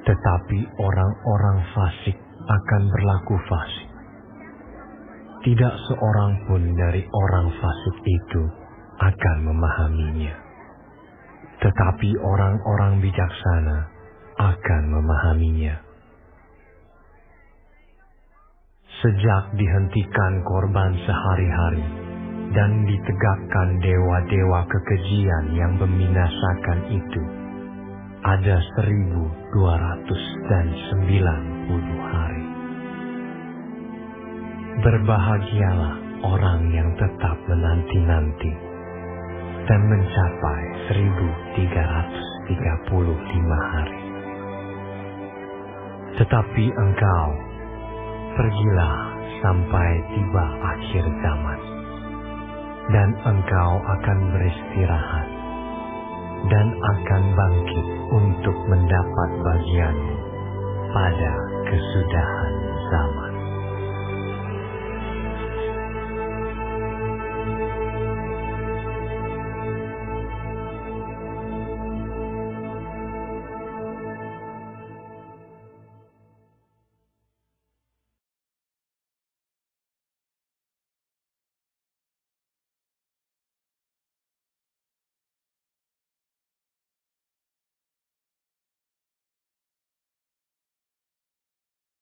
Tetapi orang-orang fasik akan berlaku fasik. Tidak seorang pun dari orang fasik itu akan memahaminya. Tetapi orang-orang bijaksana akan memahaminya. Sejak dihentikan korban sehari-hari dan ditegakkan dewa-dewa kekejian yang membinasakan itu, ada 1290 hari. Berbahagialah orang yang tetap menanti-nanti dan mencapai 1335 hari. Tetapi engkau, pergilah sampai tiba akhir zaman, dan engkau akan beristirahat dan akan bangkit untuk mendapat bagianmu pada kesudahan zaman.